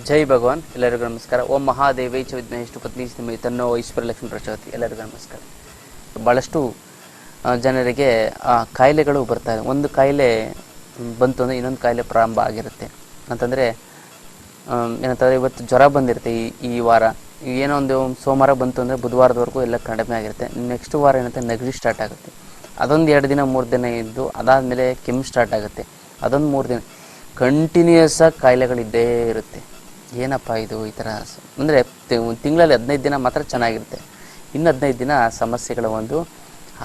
ಜೈ ಭಗವಾನ್. ಎಲ್ಲರಿಗೂ ನಮಸ್ಕಾರ. ಓಂ ಮಹಾದೇವೈ ಚ ವಿದ್ಮಹೇ ವಿಷ್ಣುಪತ್ನಿ ಧೀಮಹಿ ತನ್ನೋ ಈಶ್ವರಲಕ್ಷ್ಮೀ ಪ್ರಚೋದಯಾತ್. ಎಲ್ಲರಿಗೂ ನಮಸ್ಕಾರ. ಭಾಳಷ್ಟು ಜನರಿಗೆ ಕಾಯಿಲೆಗಳು ಬರ್ತಾಯಿದೆ. ಒಂದು ಕಾಯಿಲೆ ಬಂತು ಅಂದರೆ ಇನ್ನೊಂದು ಕಾಯಿಲೆ ಪ್ರಾರಂಭ ಆಗಿರುತ್ತೆ. ಅಂತಂದರೆ ಏನಂತಂದರೆ ಇವತ್ತು ಜ್ವರ ಬಂದಿರುತ್ತೆ, ಈ ವಾರ ಏನೋ ಒಂದು ಸೋಮವಾರ ಬಂತು ಅಂದರೆ ಬುಧವಾರದವರೆಗೂ ಎಲ್ಲ ಕಡಿಮೆ ಆಗಿರುತ್ತೆ. ನೆಕ್ಸ್ಟ್ ವಾರ ಏನಂತ ನೆಗಡಿ ಸ್ಟಾರ್ಟ್ ಆಗುತ್ತೆ. ಅದೊಂದು 2 ದಿನ 3 ದಿನ ಇದ್ದು ಅದಾದಮೇಲೆ ಕೆಮ್ಮು ಸ್ಟಾರ್ಟ್ ಆಗುತ್ತೆ. ಅದೊಂದು 3 ದಿನ ಕಂಟಿನ್ಯೂಸ್ ಆಗಿ ಕಾಯಿಲೆಗಳಿದ್ದೇ ಇರುತ್ತೆ. ಏನಪ್ಪ ಇದು ಈ ಥರ ಅಂದರೆ ಒಂದು ತಿಂಗಳಲ್ಲಿ 15 ದಿನ ಮಾತ್ರ ಚೆನ್ನಾಗಿರುತ್ತೆ, ಇನ್ನು 15 ದಿನ ಸಮಸ್ಯೆಗಳ ಒಂದು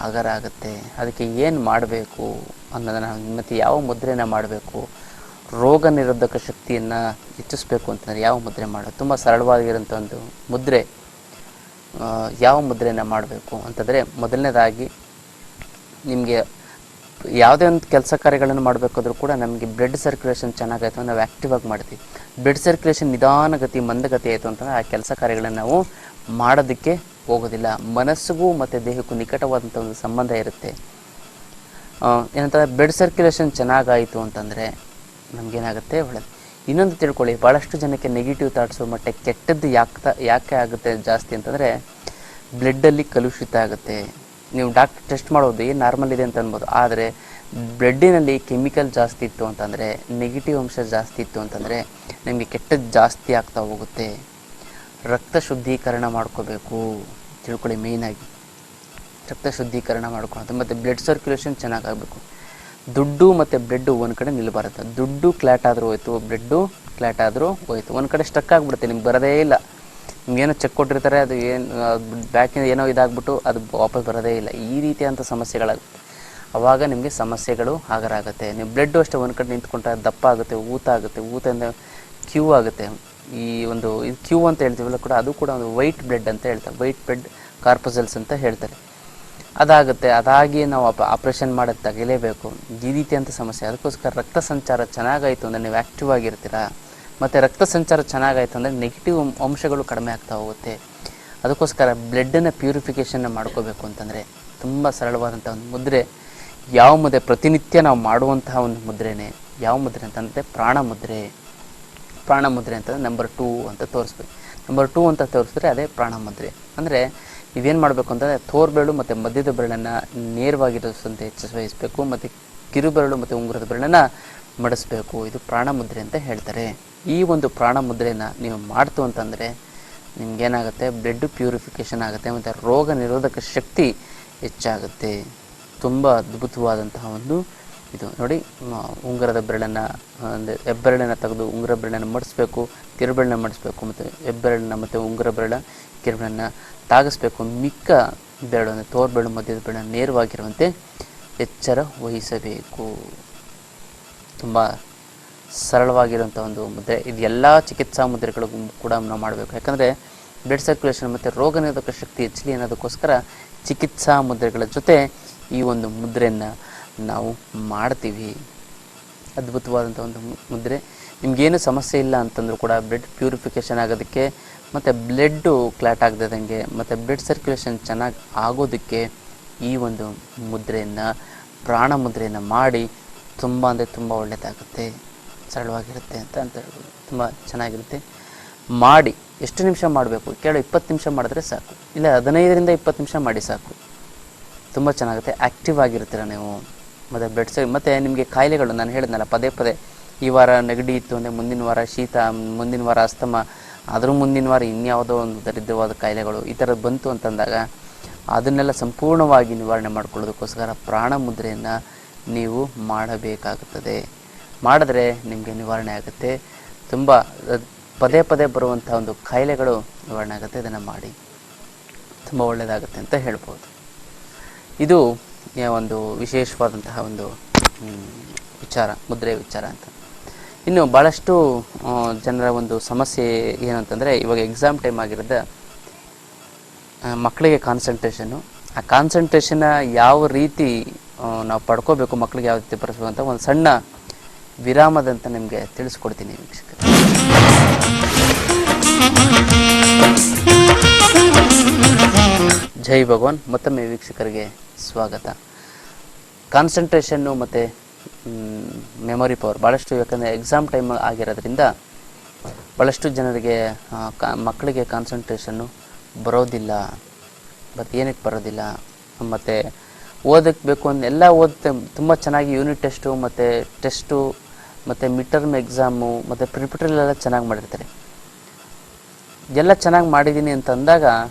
ಆಗರ ಆಗುತ್ತೆ. ಅದಕ್ಕೆ ಏನು ಮಾಡಬೇಕು ಅನ್ನೋದನ್ನು ಮತ್ತು ಯಾವ ಮುದ್ರೆನ ಮಾಡಬೇಕು, ರೋಗ ನಿರೋಧಕ ಶಕ್ತಿಯನ್ನು ಹೆಚ್ಚಿಸ್ಬೇಕು ಅಂತಂದರೆ ಯಾವ ಮುದ್ರೆ ಮಾಡೋದು, ತುಂಬ ಸರಳವಾಗಿರೋಂಥ ಒಂದು ಮುದ್ರೆ. ಯಾವ ಮುದ್ರೆನ ಮಾಡಬೇಕು ಅಂತಂದರೆ ಮೊದಲನೇದಾಗಿ ನಿಮಗೆ ಯಾವುದೇ ಒಂದು ಕೆಲಸ ಕಾರ್ಯಗಳನ್ನು ಮಾಡಬೇಕಾದ್ರೂ ಕೂಡ ನಮಗೆ ಬ್ಲಡ್ ಸರ್ಕ್ಯುಲೇಷನ್ ಚೆನ್ನಾಗಾಯಿತು ನಾವು ಆ್ಯಕ್ಟಿವ್ ಆಗಿ ಮಾಡ್ತೀವಿ. ಬ್ಲಡ್ ಸರ್ಕ್ಯುಲೇಷನ್ ನಿಧಾನಗತಿ ಮಂದಗತಿ ಆಯಿತು ಅಂತಂದರೆ ಆ ಕೆಲಸ ಕಾರ್ಯಗಳನ್ನು ನಾವು ಮಾಡೋದಕ್ಕೆ ಹೋಗೋದಿಲ್ಲ. ಮನಸ್ಸಿಗೂ ಮತ್ತು ದೇಹಕ್ಕೂ ನಿಕಟವಾದಂಥ ಒಂದು ಸಂಬಂಧ ಇರುತ್ತೆ. ಏನಂತಂದರೆ ಬ್ಲಡ್ ಸರ್ಕ್ಯುಲೇಷನ್ ಚೆನ್ನಾಗಾಯಿತು ಅಂತಂದರೆ ನಮಗೇನಾಗುತ್ತೆ ಒಳ್ಳೆಯದು. ಇನ್ನೊಂದು ತಿಳ್ಕೊಳ್ಳಿ, ಭಾಳಷ್ಟು ಜನಕ್ಕೆ ನೆಗೆಟಿವ್ ಥಾಟ್ಸು ಮತ್ತು ಕೆಟ್ಟದ್ದು ಯಾಕೆ ಆಗುತ್ತೆ ಜಾಸ್ತಿ ಅಂತಂದರೆ ಬ್ಲಡ್ಡಲ್ಲಿ ಕಲುಷಿತ ಆಗುತ್ತೆ. ನೀವು ಡಾಕ್ಟರ್ ಟೆಸ್ಟ್ ಮಾಡೋದು ಏನು ನಾರ್ಮಲ್ ಇದೆ ಅಂತ ಅನ್ಬೋದು, ಆದರೆ ಬ್ಲಡ್ಡಿನಲ್ಲಿ ಕೆಮಿಕಲ್ ಜಾಸ್ತಿ ಇತ್ತು ಅಂತಂದರೆ, ನೆಗೆಟಿವ್ ಅಂಶ ಜಾಸ್ತಿ ಇತ್ತು ಅಂತಂದರೆ ನಿಮಗೆ ಕೆಟ್ಟದ್ದು ಜಾಸ್ತಿ ಆಗ್ತಾ ಹೋಗುತ್ತೆ. ರಕ್ತ ಶುದ್ಧೀಕರಣ ಮಾಡ್ಕೋಬೇಕು, ತಿಳ್ಕೊಳ್ಳಿ. ಮೇಯ್ನಾಗಿ ರಕ್ತ ಶುದ್ಧೀಕರಣ ಮಾಡ್ಕೊಳ್ಳೋದು ಮತ್ತು ಬ್ಲಡ್ ಸರ್ಕ್ಯುಲೇಷನ್ ಚೆನ್ನಾಗಾಗಬೇಕು. ದುಡ್ಡು ಮತ್ತು ಬ್ಲಡ್ಡು ಒಂದು ಕಡೆ ನಿಲ್ಲಬಾರದು. ದುಡ್ಡು ಕ್ಲಾಟ್ ಆದರೂ ಹೋಯ್ತು, ಬ್ಲಡ್ಡು ಕ್ಲಾಟ್ ಆದರೂ ಹೋಯ್ತು. ಒಂದು ಕಡೆ ಸ್ಟಕ್ ಆಗಿಬಿಡುತ್ತೆ, ನಿಮ್ಗೆ ಬರೋದೇ ಇಲ್ಲ. ನಿಮ್ಗೇನೋ ಚೆಕ್ ಕೊಟ್ಟಿರ್ತಾರೆ, ಅದು ಏನು ಬ್ಯಾಕಿಂದ ಏನೋ ಇದಾಗ್ಬಿಟ್ಟು ಅದು ವಾಪಸ್ ಬರೋದೇ ಇಲ್ಲ. ಈ ರೀತಿಯಾದಂಥ ಸಮಸ್ಯೆಗಳಾಗುತ್ತೆ. ಆವಾಗ ನಿಮಗೆ ಸಮಸ್ಯೆಗಳು ಆಗರಾಗುತ್ತೆ. ನೀವು ಬ್ಲಡ್ಡು ಅಷ್ಟೇ ಒಂದು ಕಡೆ ನಿಂತ್ಕೊಂಡ್ರೆ ದಪ್ಪ ಆಗುತ್ತೆ, ಊತ ಆಗುತ್ತೆ, ಊತದಿಂದ ಕ್ಯೂ ಆಗುತ್ತೆ. ಈ ಒಂದು ಇದು ಕ್ಯೂ ಅಂತ ಹೇಳ್ತೀವಲ್ಲ ಕೂಡ, ಅದು ಕೂಡ ಒಂದು ವೈಟ್ ಬ್ಲಡ್ ಅಂತ ಹೇಳ್ತಾರೆ, ವೈಟ್ ಬ್ಲಡ್ ಕಾರ್ಪಸಲ್ಸ್ ಅಂತ ಹೇಳ್ತಾರೆ. ಅದಾಗುತ್ತೆ. ಅದಾಗಿ ನಾವು ಆಪ್ರೇಷನ್ ಮಾಡೋದು ತೆಗಿಲೇಬೇಕು. ಈ ರೀತಿಯಂಥ ಸಮಸ್ಯೆ. ಅದಕ್ಕೋಸ್ಕರ ರಕ್ತ ಸಂಚಾರ ಚೆನ್ನಾಗಾಯಿತು ಅಂದರೆ ನೀವು ಆ್ಯಕ್ಟಿವ್ ಆಗಿರ್ತೀರ. ಮತ್ತು ರಕ್ತ ಸಂಚಾರ ಚೆನ್ನಾಗಾಯಿತು ಅಂದರೆ ನೆಗೆಟಿವ್ ಅಂಶಗಳು ಕಡಿಮೆ ಆಗ್ತಾ ಹೋಗುತ್ತೆ. ಅದಕ್ಕೋಸ್ಕರ ಬ್ಲಡ್ಡನ್ನು ಪ್ಯೂರಿಫಿಕೇಷನ್ನ ಮಾಡ್ಕೋಬೇಕು ಅಂತಂದರೆ ತುಂಬ ಸರಳವಾದಂಥ ಒಂದು ಮುದ್ರೆ. ಯಾವ ಮುದ್ರೆ ಪ್ರತಿನಿತ್ಯ ನಾವು ಮಾಡುವಂತಹ ಒಂದು ಮುದ್ರೆನೇ. ಯಾವ ಮುದ್ರೆ ಅಂತಂದರೆ ಪ್ರಾಣ ಮುದ್ರೆ. ಪ್ರಾಣ ಮುದ್ರೆ ಅಂತಂದರೆ ನಂಬರ್ 2 ಅಂತ ತೋರಿಸ್ಬೇಕು. ನಂಬರ್ 2 ಅಂತ ತೋರಿಸಿದ್ರೆ ಅದೇ ಪ್ರಾಣ ಮುದ್ರೆ. ಅಂದರೆ ನೀವೇನು ಮಾಡಬೇಕು ಅಂತಂದರೆ ತೋರ್ಬೆರಳು ಮತ್ತು ಮಧ್ಯದ ಬೆರಳನ್ನು ನೇರವಾಗಿರೋದಂತೆ ಎಚ್ಚರಿಸಬೇಕು ಮತ್ತು ಕಿರುಬೆರಳು ಮತ್ತು ಉಂಗುರದ ಬೆರಳನ್ನು ಮಡಿಸ್ಬೇಕು. ಇದು ಪ್ರಾಣ ಮುದ್ರೆ ಅಂತ ಹೇಳ್ತಾರೆ. ಈ ಒಂದು ಪ್ರಾಣ ಮುದ್ರೆನ ನೀವು ಮಾಡ್ತು ಅಂತಂದರೆ ನಿಮಗೇನಾಗುತ್ತೆ, ಬ್ಲಡ್ ಪ್ಯೂರಿಫಿಕೇಷನ್ ಆಗುತ್ತೆ ಮತ್ತು ರೋಗ ನಿರೋಧಕ ಶಕ್ತಿ ಹೆಚ್ಚಾಗುತ್ತೆ. ತುಂಬ ಅದ್ಭುತವಾದಂತಹ ಒಂದು ಇದು ನೋಡಿ. ಉಂಗುರದ ಬೆರಳನ್ನು ಅಂದರೆ ಹೆಬ್ಬೆರಳನ್ನು ತೆಗೆದು ಉಂಗುರ ಬೆರಳನ್ನು ಮಡಿಸ್ಬೇಕು, ಕಿರುಬೆರಳನ್ನ ಮಡಿಸ್ಬೇಕು ಮತ್ತು ಹೆಬ್ಬೆರಳನ್ನ ಮತ್ತು ಉಂಗುರ ಬೆರಳ ಕಿರುಬೆರಳನ್ನು ತಾಗಿಸ್ಬೇಕು. ಮಿಕ್ಕ ಬೆರಳು ಅಂದರೆ ತೋರ್ಬೆರಳು ಮಧ್ಯದ ಬೆರಳನ್ನು ನೇರವಾಗಿರುವಂತೆ ಎಚ್ಚರ ವಹಿಸಬೇಕು. ತುಂಬ ಸರಳವಾಗಿರುವಂಥ ಒಂದು ಮುದ್ರೆ. ಇದು ಎಲ್ಲ ಚಿಕಿತ್ಸಾ ಮುದ್ರೆಗಳಿಗೂ ಕೂಡ ನಾವು ಮಾಡಬೇಕು. ಯಾಕಂದರೆ ಬ್ಲಡ್ ಸರ್ಕ್ಯುಲೇಷನ್ ಮತ್ತು ರೋಗ ನಿರೋಧಕ ಶಕ್ತಿ ಹೆಚ್ಚಲಿ ಅನ್ನೋದಕ್ಕೋಸ್ಕರ ಚಿಕಿತ್ಸಾ ಮುದ್ರೆಗಳ ಜೊತೆ ಈ ಒಂದು ಮುದ್ರೆಯನ್ನು ನಾವು ಮಾಡ್ತೀವಿ. ಅದ್ಭುತವಾದಂಥ ಒಂದು ಮುದ್ರೆ. ನಿಮಗೇನು ಸಮಸ್ಯೆ ಇಲ್ಲ ಅಂತಂದರೂ ಕೂಡ ಬ್ಲಡ್ ಪ್ಯೂರಿಫಿಕೇಷನ್ ಆಗೋದಕ್ಕೆ ಮತ್ತು ಬ್ಲಡ್ಡು ಕ್ಲಾಟ್ ಆಗದಂಗೆ ಮತ್ತು ಬ್ಲಡ್ ಸರ್ಕ್ಯುಲೇಷನ್ ಚೆನ್ನಾಗಿ ಆಗೋದಕ್ಕೆ ಈ ಒಂದು ಮುದ್ರೆಯನ್ನು, ಪ್ರಾಣ ಮುದ್ರೆಯನ್ನು ಮಾಡಿ ತುಂಬ ಅಂದರೆ ತುಂಬ ಒಳ್ಳೆಯದಾಗುತ್ತೆ, ಸರಳವಾಗಿರುತ್ತೆ ಅಂತ ಹೇಳ್ಬೋದು. ತುಂಬ ಚೆನ್ನಾಗಿರುತ್ತೆ. ಮಾಡಿ ಎಷ್ಟು ನಿಮಿಷ ಮಾಡಬೇಕು ಕೇಳೋ, 20 ನಿಮಿಷ ಮಾಡಿದ್ರೆ ಸಾಕು, ಇಲ್ಲ 15ರಿಂದ 20 ನಿಮಿಷ ಮಾಡಿ ಸಾಕು. ತುಂಬ ಚೆನ್ನಾಗುತ್ತೆ. ಆ್ಯಕ್ಟಿವ್ ಆಗಿರ್ತೀರ ನೀವು. ಮತ್ತು ಮತ್ತು ನಿಮಗೆ ಕಾಯಿಲೆಗಳು ನಾನು ಹೇಳಿದ್ನಲ್ಲ ಪದೇ ಪದೇ, ಈ ವಾರ ನೆಗಡಿ ಇತ್ತು ಅಂದರೆ ಮುಂದಿನ ವಾರ ಶೀತ, ಮುಂದಿನ ವಾರ ಅಸ್ತಮ, ಅದ್ರ ಮುಂದಿನ ವಾರ ಇನ್ಯಾವುದೋ ಒಂದು ದರಿದ್ರವಾದ ಕಾಯಿಲೆಗಳು ಈ ಥರದ್ದು ಬಂತು ಅಂತಂದಾಗ ಅದನ್ನೆಲ್ಲ ಸಂಪೂರ್ಣವಾಗಿ ನಿವಾರಣೆ ಮಾಡ್ಕೊಳ್ಳೋದಕ್ಕೋಸ್ಕರ ಪ್ರಾಣ ಮುದ್ರೆಯನ್ನು ನೀವು ಮಾಡಬೇಕಾಗುತ್ತದೆ. ಮಾಡಿದ್ರೆ ನಿಮಗೆ ನಿವಾರಣೆ ಆಗುತ್ತೆ. ತುಂಬ ಪದೇ ಪದೇ ಬರುವಂಥ ಒಂದು ಕಾಯಿಲೆಗಳು ನಿವಾರಣೆ ಆಗುತ್ತೆ. ಇದನ್ನು ಮಾಡಿ ತುಂಬ ಒಳ್ಳೆಯದಾಗುತ್ತೆ ಅಂತ ಹೇಳ್ಬೋದು. ಇದು ಒಂದು ವಿಶೇಷವಾದಂತಹ ಒಂದು ವಿಚಾರ, ಮುದ್ರೆ ವಿಚಾರ ಅಂತ. ಇನ್ನು ಭಾಳಷ್ಟು ಜನರ ಒಂದು ಸಮಸ್ಯೆ ಏನಂತಂದರೆ, ಇವಾಗ ಎಕ್ಸಾಮ್ ಟೈಮ್ ಆಗಿರೋದು, ಮಕ್ಕಳಿಗೆ ಕಾನ್ಸಂಟ್ರೇಷನ್ನು. ಆ ಕಾನ್ಸಂಟ್ರೇಷನ್ನ ಯಾವ ರೀತಿ ನಾವು ಪಡ್ಕೋಬೇಕು, ಮಕ್ಕಳಿಗೆ ಯಾವ ರೀತಿ ಬರೆಸಬೇಕು ಅಂತ ಒಂದು ಸಣ್ಣ ವಿರಾಮದಂತ ನಿಮಗೆ ತಿಳಿಸ್ಕೊಡ್ತೀನಿ ವೀಕ್ಷಕರು. ಜೈ ಭಗವಾನ್. ಮತ್ತೊಮ್ಮೆ ವೀಕ್ಷಕರಿಗೆ ಸ್ವಾಗತ. ಕಾನ್ಸಂಟ್ರೇಷನ್ನು ಮತ್ತು ಮೆಮೊರಿ ಪವರ್ ಭಾಳಷ್ಟು, ಯಾಕಂದರೆ ಎಕ್ಸಾಮ್ ಟೈಮ್ ಆಗಿರೋದ್ರಿಂದ ಭಾಳಷ್ಟು ಜನರಿಗೆ ಮಕ್ಕಳಿಗೆ ಕಾನ್ಸಂಟ್ರೇಷನ್ನು ಬರೋದಿಲ್ಲ. ಏನಕ್ಕೆ ಬರೋದಿಲ್ಲ, ಮತ್ತು ಓದಕ್ಕೆ ಬೇಕು ಅಂದ ಎಲ್ಲ ಓದುತ್ತೆ ತುಂಬ ಚೆನ್ನಾಗಿ ಯೂನಿಟ್ ಟೆಸ್ಟು ಮತ್ತು ಮಿಡ್ ಟರ್ಮ್ ಎಕ್ಸಾಮು ಮತ್ತು ಪ್ರಿಪರೇಟರಿಲೆಲ್ಲ ಚೆನ್ನಾಗಿ ಮಾಡಿರ್ತಾರೆ. ಎಲ್ಲ ಚೆನ್ನಾಗಿ ಮಾಡಿದ್ದೀನಿ ಅಂತ ಅಂದಾಗ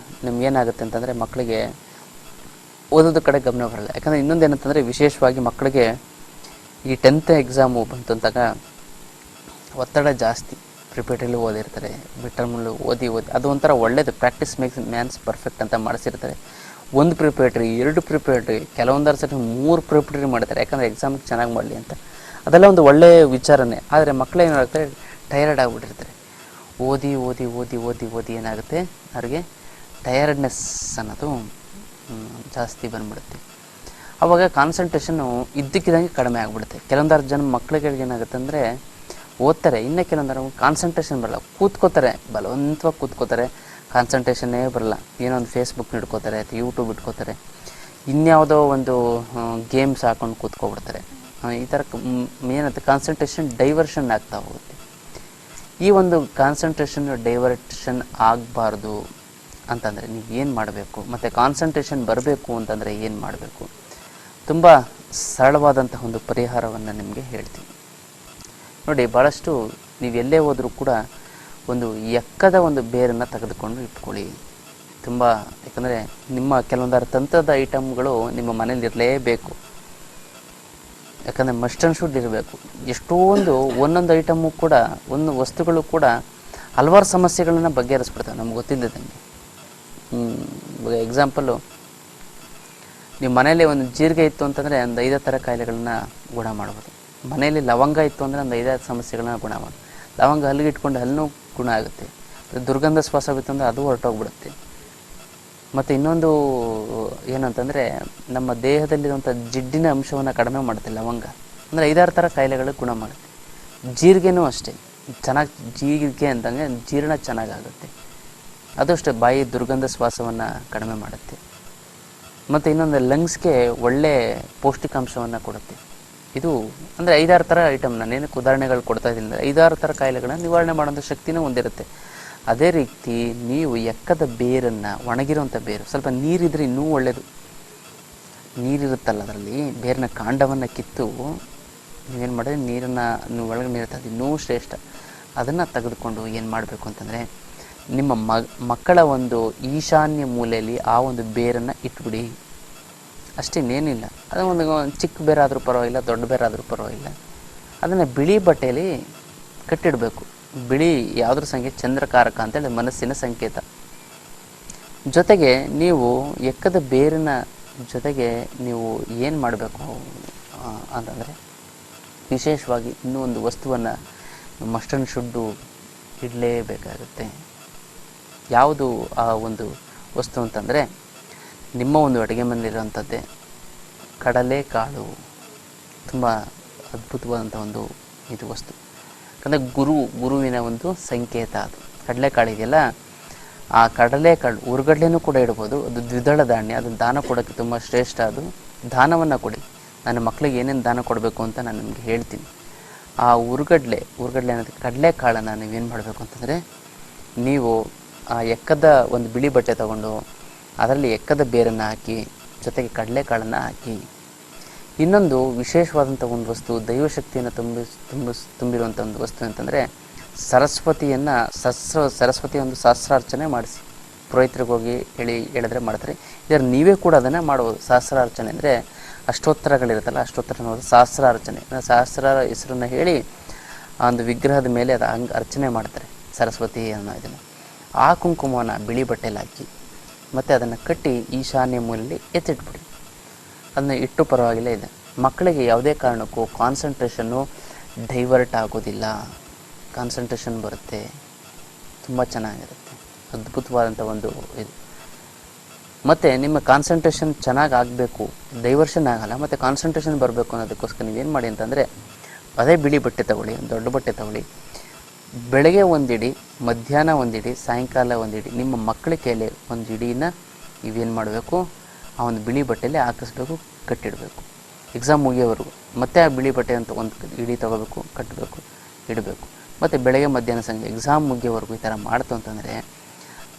ನಿಮ್ಗೇನಾಗುತ್ತೆ ಅಂತಂದರೆ ಮಕ್ಕಳಿಗೆ ಓದೋದ್ರ ಕಡೆ ಗಮನ ಬರಲ್ಲ. ಯಾಕಂದರೆ ಇನ್ನೊಂದು ಏನಂತಂದರೆ ವಿಶೇಷವಾಗಿ ಮಕ್ಕಳಿಗೆ ಈ 10th ಎಕ್ಸಾಮು ಬಂತು ಅಂತಾಗ ಒತ್ತಡ ಜಾಸ್ತಿ. ಪ್ರಿಪರೇಟರಿಲಿ ಓದಿರ್ತಾರೆ, ಮಿಡ್ ಟರ್ಮಲ್ಲೂ ಓದಿ ಅದು ಒಂಥರ ಒಳ್ಳೇದು. ಪ್ರಾಕ್ಟೀಸ್ ಮೇಕ್ಸ್ ಮ್ಯಾನ್ಸ್ ಪರ್ಫೆಕ್ಟ್ ಅಂತ ಮಾಡಿಸಿರ್ತಾರೆ. 1 ಪ್ರಿಪರೇಟರಿ, 2 ಪ್ರಿಪರೇಟರಿ, ಕೆಲವೊಂದರ ಸರಿ 3 ಪ್ರಿಪರೇಟರಿ ಮಾಡ್ತಾರೆ, ಯಾಕಂದರೆ ಎಕ್ಸಾಮಿಗೆ ಚೆನ್ನಾಗಿ ಮಾಡಲಿ ಅಂತ. ಅದೆಲ್ಲ ಒಂದು ಒಳ್ಳೆಯ ವಿಚಾರನೇ. ಆದರೆ ಮಕ್ಕಳು ಏನಾಗ್ತಾರೆ, ಟಯರ್ಡ್ ಆಗಿಬಿಟ್ಟಿರ್ತಾರೆ. ಓದಿ ಓದಿ ಓದಿ ಓದಿ ಓದಿ ಏನಾಗುತ್ತೆ, ಅವ್ರಿಗೆ ಟಯರ್ಡ್ನೆಸ್ ಅನ್ನೋದು ಜಾಸ್ತಿ ಬಂದ್ಬಿಡುತ್ತೆ. ಆವಾಗ ಕಾನ್ಸಂಟ್ರೇಷನ್ನು ಇದ್ದಕ್ಕಿದ್ದಂಗೆ ಕಡಿಮೆ ಆಗಿಬಿಡುತ್ತೆ. ಕೆಲವೊಂದಾರು ಜನ ಮಕ್ಕಳಿಗೆ ಏನಾಗುತ್ತೆ ಅಂದರೆ ಓದ್ತಾರೆ, ಇನ್ನು ಕೆಲವೊಂದಾರು ಕಾನ್ಸಂಟ್ರೇಷನ್ ಬರಲ್ಲ, ಕೂತ್ಕೋತಾರೆ, ಬಲವಂತವಾಗಿ ಕೂತ್ಕೋತಾರೆ, ಕಾನ್ಸಂಟ್ರೇಷನ್ನೇ ಬರಲ್ಲ. ಏನೋ ಒಂದು ಫೇಸ್ಬುಕ್ ಇಟ್ಕೋತಾರೆ ಅಥವಾ ಯೂಟ್ಯೂಬ್ ಇಟ್ಕೋತಾರೆ, ಇನ್ಯಾವುದೋ ಒಂದು ಗೇಮ್ಸ್ ಹಾಕೊಂಡು ಕೂತ್ಕೊಬಿಡ್ತಾರೆ. ಈ ಥರ ಏನಂತ ಕಾನ್ಸಂಟ್ರೇಷನ್ ಡೈವರ್ಷನ್ ಆಗ್ತಾ ಹೋಗುತ್ತೆ. ಈ ಒಂದು ಕಾನ್ಸಂಟ್ರೇಷನ್ ಡೈವರ್ಷನ್ ಆಗಬಾರ್ದು ಅಂತಂದರೆ ನೀವು ಏನು ಮಾಡಬೇಕು, ಮತ್ತು ಕಾನ್ಸಂಟ್ರೇಷನ್ ಬರಬೇಕು ಅಂತಂದರೆ ಏನು ಮಾಡಬೇಕು, ತುಂಬ ಸರಳವಾದಂತಹ ಒಂದು ಪರಿಹಾರವನ್ನು ನಿಮಗೆ ಹೇಳ್ತೀನಿ ನೋಡಿ. ಭಾಳಷ್ಟು ನೀವು ಎಲ್ಲೇ ಹೋದರೂ ಕೂಡ ಒಂದು ಎಕ್ಕದ ಒಂದು ಬೇರನ್ನು ತೆಗೆದುಕೊಂಡು ಇಟ್ಕೊಳ್ಳಿ. ತುಂಬ, ಯಾಕಂದರೆ ನಿಮ್ಮ ಕೆಲವೊಂದಾರು ತಂತ್ರದ ಐಟಮ್ಗಳು ನಿಮ್ಮ ಮನೇಲಿ ಇರಲೇಬೇಕು. ಯಾಕಂದರೆ ಮಸ್ಟ್ ಆ್ಯಂಡ್ ಶುಡ್ ಇರಬೇಕು. ಎಷ್ಟೊಂದು ಒಂದೊಂದು ಐಟಮು ಕೂಡ, ಒಂದು ವಸ್ತುಗಳು ಕೂಡ ಹಲವಾರು ಸಮಸ್ಯೆಗಳನ್ನು ಬಗೆಹರಿಸ್ಬಿಡ್ತವೆ ನಮ್ಗೆ ಗೊತ್ತಿಲ್ಲದಂಗೆ. ಎಕ್ಸಾಂಪಲು, ನೀವು ಮನೇಲಿ ಒಂದು ಜೀರಿಗೆ ಇತ್ತು ಅಂತಂದರೆ ಒಂದು 5 ಥರ ಕಾಯಿಲೆಗಳನ್ನ ಗುಣ ಮಾಡ್ಬೋದು. ಮನೆಯಲ್ಲಿ ಲವಂಗ ಇತ್ತು ಅಂದರೆ ಒಂದು 5 ಸಮಸ್ಯೆಗಳನ್ನ ಗುಣ ಮಾಡ್ಬೋದು. ಲವಂಗ ಹಲ್ಲಿಗೆ ಇಟ್ಕೊಂಡು ಹಲ್ಲೂ ಗುಣ ಆಗುತ್ತೆ. ದುರ್ಗಂಧ ಶ್ವಾಸ ಬಿತ್ತು ಅಂದರೆ ಅದು ಹೊರಟೋಗ್ಬಿಡುತ್ತೆ. ಮತ್ತು ಇನ್ನೊಂದು ಏನಂತಂದರೆ ನಮ್ಮ ದೇಹದಲ್ಲಿರುವಂಥ ಜಿಡ್ಡಿನ ಅಂಶವನ್ನು ಕಡಿಮೆ ಮಾಡುತ್ತೆ ಲವಂಗ. ಅಂದರೆ 5-6 ಥರ ಕಾಯಿಲೆಗಳು ಗುಣ ಮಾಡುತ್ತೆ. ಜೀರಿಗೆನೂ ಅಷ್ಟೇ, ಚೆನ್ನಾಗಿ ಜೀರಿಗೆ ಅಂತಂದರೆ ಜೀರ್ಣ ಚೆನ್ನಾಗಾಗುತ್ತೆ. ಅದು ಅಷ್ಟೇ, ಬಾಯಿ ದುರ್ಗಂಧ ಶ್ವಾಸವನ್ನು ಕಡಿಮೆ ಮಾಡುತ್ತೆ. ಮತ್ತು ಇನ್ನೊಂದು ಲಂಗ್ಸ್ಗೆ ಒಳ್ಳೆ ಪೌಷ್ಟಿಕಾಂಶವನ್ನು ಕೊಡುತ್ತೆ. ಇದು ಅಂದರೆ 5-6 ಥರ ಐಟಮ್, ನಾನೇನಕ್ಕೆ ಉದಾಹರಣೆಗಳು ಕೊಡ್ತಾ ಇದ್ದೀನಿ, 5-6 ಥರ ಕಾಯಿಲೆಗಳನ್ನು ನಿವಾರಣೆ ಮಾಡೋಂಥ ಶಕ್ತಿನೂ ಹೊಂದಿರುತ್ತೆ. ಅದೇ ರೀತಿ ನೀವು ಎಕ್ಕದ ಬೇರನ್ನು, ಒಣಗಿರೋಂಥ ಬೇರು, ಸ್ವಲ್ಪ ನೀರಿದ್ರೆ ಇನ್ನೂ ಒಳ್ಳೆಯದು. ನೀರಿರುತ್ತಲ್ಲ ಅದರಲ್ಲಿ, ಬೇರಿನ ಕಾಂಡವನ್ನು ಕಿತ್ತು ನೀವೇನು ಮಾಡಿದ್ರೆ ನೀರನ್ನು ನೀವು ಒಳಗೆ ನೀರುತ್ತದೆ ಇನ್ನೂ ಶ್ರೇಷ್ಠ. ಅದನ್ನು ತೆಗೆದುಕೊಂಡು ಏನು ಮಾಡಬೇಕು ಅಂತಂದರೆ, ನಿಮ್ಮ ಮಕ್ಕಳ ಒಂದು ಈಶಾನ್ಯ ಮೂಲೆಯಲ್ಲಿ ಆ ಒಂದು ಬೇರನ್ನು ಇಟ್ಬಿಡಿ. ಅಷ್ಟೇನೇನಿಲ್ಲ, ಅದು ಒಂದು ಚಿಕ್ಕ ಬೇರಾದರೂ ಪರವಾಗಿಲ್ಲ, ದೊಡ್ಡ ಬೇರಾದರೂ ಪರವಾಗಿಲ್ಲ. ಅದನ್ನು ಬಿಳಿ ಬಟ್ಟೆಯಲ್ಲಿ ಕಟ್ಟಿಡಬೇಕು. ಬಿಳಿ ಯಾವುದ್ರ ಸಂಕೇತ, ಚಂದ್ರಕಾರಕ ಅಂತೇಳಿ ಮನಸ್ಸಿನ ಸಂಕೇತ. ಜೊತೆಗೆ ನೀವು ಎಕ್ಕದ ಬೇರಿನ ಜೊತೆಗೆ ನೀವು ಏನು ಮಾಡಬೇಕು ಅಂತಂದರೆ, ವಿಶೇಷವಾಗಿ ಇನ್ನೂ ಒಂದು ವಸ್ತುವನ್ನು ಮಸ್ಟ್ ಆ್ಯಂಡ್ ಶುಡ್ಡು ಇಡಲೇಬೇಕಾಗುತ್ತೆ. ಯಾವುದು ಆ ಒಂದು ವಸ್ತು ಅಂತಂದರೆ, ನಿಮ್ಮ ಒಂದು ಅಡುಗೆ ಮನೆಯಲ್ಲಿರುವಂಥದ್ದೇ ಕಡಲೆಕಾಳು. ತುಂಬ ಅದ್ಭುತವಾದಂಥ ಒಂದು ಇದು ವಸ್ತು. ಯಾಕಂದರೆ ಗುರುವಿನ ಒಂದು ಸಂಕೇತ ಅದು. ಕಡಲೆಕಾಳು ಇದೆಯಲ್ಲ, ಆ ಕಡಲೆಕಾಳು, ಹುರುಗಡ್ಲೆನೂ ಕೂಡ ಇಡ್ಬೋದು. ಅದು ದ್ವಿದಳ ಧಾನ್ಯ, ಅದನ್ನು ದಾನ ಕೊಡೋಕ್ಕೆ ತುಂಬ ಶ್ರೇಷ್ಠ. ಅದು ದಾನವನ್ನು ಕೊಡಿ. ನನ್ನ ಮಕ್ಕಳಿಗೆ ಏನೇನು ದಾನ ಕೊಡಬೇಕು ಅಂತ ನಾನು ನಿಮಗೆ ಹೇಳ್ತೀನಿ. ಆ ಹುರುಗಡ್ಲೆ ಅನ್ನೋದು ಕಡಲೆಕಾಳನ್ನು ನೀವೇನು ಮಾಡಬೇಕು ಅಂತಂದರೆ, ನೀವು ಆ ಎಕ್ಕದ ಒಂದು ಬಿಳಿ ಬಟ್ಟೆ ತಗೊಂಡು ಅದರಲ್ಲಿ ಎಕ್ಕದ ಬೇರನ್ನು ಹಾಕಿ, ಜೊತೆಗೆ ಕಡಲೆಕಾಳನ್ನು ಹಾಕಿ. ಇನ್ನೊಂದು ವಿಶೇಷವಾದಂಥ ಒಂದು ವಸ್ತು, ದೈವಶಕ್ತಿಯನ್ನು ತುಂಬಿರುವಂಥ ಒಂದು ವಸ್ತು ಅಂತಂದರೆ, ಸರಸ್ವತಿಯ ಒಂದು ಸಹಸ್ರಾರ್ಚನೆ ಮಾಡಿಸಿ. ಪುರೋಹಿತರಿಗೆ ಹೋಗಿ ಹೇಳಿದ್ರೆ ಮಾಡ್ತಾರೆ. ಇದರ ನೀವೇ ಕೂಡ ಅದನ್ನು ಮಾಡ್ಬೋದು. ಸಹಸ್ರಾರ್ಚನೆ ಅಂದರೆ ಅಷ್ಟೋತ್ತರಗಳಿರುತ್ತಲ್ಲ, ಅಷ್ಟೋತ್ತರ ಅನ್ನೋದು ಸಹಸ್ರಾರ್ಚನೆ. ಸಹಸ್ರ ಹೆಸರನ್ನು ಹೇಳಿ ಆ ಒಂದು ವಿಗ್ರಹದ ಮೇಲೆ ಅದು ಅರ್ಚನೆ ಮಾಡ್ತಾರೆ, ಸರಸ್ವತಿ ಅನ್ನೋ ಇದನ್ನು. ಆ ಕುಂಕುಮವನ್ನು ಬಿಳಿ ಬಟ್ಟೆಯಲ್ಲಿ ಹಾಕಿ ಮತ್ತು ಅದನ್ನು ಕಟ್ಟಿ ಈಶಾನ್ಯ ಮೂಲೆಯಲ್ಲಿ ಎತ್ತಿಟ್ಬಿಡಿ. ಅದನ್ನು ಇಟ್ಟು ಪರವಾಗಿಲ್ಲ ಇದೆ. ಮಕ್ಕಳಿಗೆ ಯಾವುದೇ ಕಾರಣಕ್ಕೂ ಕಾನ್ಸಂಟ್ರೇಷನ್ನು ಡೈವರ್ಟ್ ಆಗೋದಿಲ್ಲ, ಕಾನ್ಸಂಟ್ರೇಷನ್ ಬರುತ್ತೆ, ತುಂಬ ಚೆನ್ನಾಗಿರುತ್ತೆ. ಅದ್ಭುತವಾದಂಥ ಒಂದು ಇದು. ಮತ್ತು ನಿಮ್ಮ ಕಾನ್ಸಂಟ್ರೇಷನ್ ಚೆನ್ನಾಗಿ ಆಗಬೇಕು, ಡೈವರ್ಷನ್ ಆಗಲ್ಲ, ಮತ್ತು ಕಾನ್ಸಂಟ್ರೇಷನ್ ಬರಬೇಕು ಅನ್ನೋದಕ್ಕೋಸ್ಕರ ನೀವೇನು ಮಾಡಿ ಅಂತಂದರೆ, ಅದೇ ಬಿಳಿ ಬಟ್ಟೆ ತಗೊಳ್ಳಿ, ದೊಡ್ಡ ಬಟ್ಟೆ ತಗೊಳ್ಳಿ. ಬೆಳಗ್ಗೆ ಒಂದಿಡಿ, ಮಧ್ಯಾಹ್ನ ಒಂದಿಡಿ, ಸಾಯಂಕಾಲ ಒಂದಿಡಿ. ನಿಮ್ಮ ಮಕ್ಕಳ ಕೈಯಲ್ಲಿ ಒಂದು ಇಡೀನ ನೀವೇನು ಮಾಡಬೇಕು, ಆ ಒಂದು ಬಿಳಿ ಬಟ್ಟೆಯಲ್ಲಿ ಹಾಕಿಸ್ಬೇಕು, ಕಟ್ಟಿಡಬೇಕು. ಎಕ್ಸಾಮ್ ಮುಗಿಯೋವರೆಗೂ ಮತ್ತೆ ಆ ಬಿಳಿ ಬಟ್ಟೆ ಅಂತ ಒಂದು ಇಡೀ ತೊಗೋಬೇಕು, ಕಟ್ಟಬೇಕು, ಇಡಬೇಕು. ಮತ್ತು ಬೆಳಗ್ಗೆ ಮಧ್ಯಾಹ್ನ ಸಂಜೆ ಎಕ್ಸಾಮ್ ಮುಗಿಯೋವರೆಗೂ ಈ ಥರ ಮಾಡ್ತು ಅಂತಂದರೆ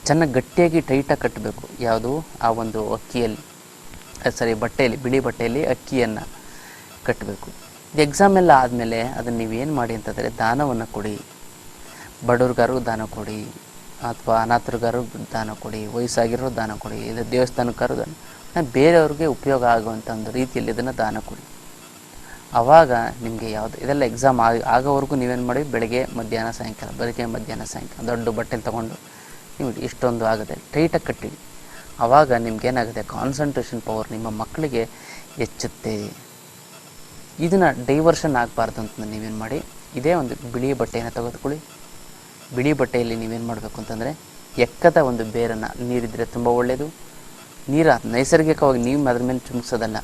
ಚೆನ್ನಾಗಿ ಗಟ್ಟಿಯಾಗಿ ಟೈಟಾಗಿ ಕಟ್ಟಬೇಕು. ಯಾವುದು ಆ ಒಂದು ಅಕ್ಕಿಯಲ್ಲಿ ಬಟ್ಟೆಯಲ್ಲಿ, ಬಿಳಿ ಬಟ್ಟೆಯಲ್ಲಿ ಅಕ್ಕಿಯನ್ನು ಕಟ್ಟಬೇಕು. ಇದು ಎಕ್ಸಾಮ್ ಎಲ್ಲ ಆದಮೇಲೆ ಅದನ್ನು ನೀವೇನು ಮಾಡಿ ಅಂತಂದರೆ ದಾನವನ್ನು ಕೊಡಿ. ಬಡವ್ರಿಗಾರು ದಾನ ಕೊಡಿ, ಅಥವಾ ಅನಾಥರಿಗಾರು ದಾನ ಕೊಡಿ, ವಯಸ್ಸಾಗಿರೋ ದಾನ ಕೊಡಿ, ಇದು ದೇವಸ್ಥಾನಕ್ಕಾರು ದಾನ, ಬೇರೆಯವ್ರಿಗೆ ಉಪಯೋಗ ಆಗುವಂಥ ಒಂದು ರೀತಿಯಲ್ಲಿ ಇದನ್ನು ದಾನ ಕೊಡಿ. ಆವಾಗ ನಿಮಗೆ ಯಾವುದು ಇದೆಲ್ಲ ಎಕ್ಸಾಮ್ ಆಗೋವರೆಗೂ ನೀವೇನು ಮಾಡಿ ಬೆಳಗ್ಗೆ ಮಧ್ಯಾಹ್ನ ಸಾಯಂಕಾಲ ದೊಡ್ಡ ಬಟ್ಟೆಲಿ ತೊಗೊಂಡು ನೀವು ಇಷ್ಟೊಂದು ಆಗುತ್ತೆ ಟೈಟಾಗಿ ಕಟ್ಟಿಡಿ. ಆವಾಗ ನಿಮ್ಗೇನಾಗುತ್ತೆ, ಕಾನ್ಸಂಟ್ರೇಷನ್ ಪವರ್ ನಿಮ್ಮ ಮಕ್ಕಳಿಗೆ ಹೆಚ್ಚುತ್ತೆ. ಇದನ್ನು ಡೈವರ್ಷನ್ ಆಗಬಾರ್ದು ಅಂತ ನೀವೇನು ಮಾಡಿ, ಇದೇ ಒಂದು ಬಿಳಿ ಬಟ್ಟೆಯನ್ನು ತೆಗೆದುಕೊಳ್ಳಿ. ಬಿಳಿ ಬಟ್ಟೆಯಲ್ಲಿ ನೀವೇನು ಮಾಡಬೇಕು ಅಂತಂದರೆ ಎಕ್ಕದ ಒಂದು ಬೇರನ್ನು, ನೀರಿದ್ದರೆ ತುಂಬ ಒಳ್ಳೆಯದು. ನೈಸರ್ಗಿಕವಾಗಿ ನೀವು ಅದ್ರ ಮೇಲೆ ಚುಮ್ಸೋದಲ್ಲ,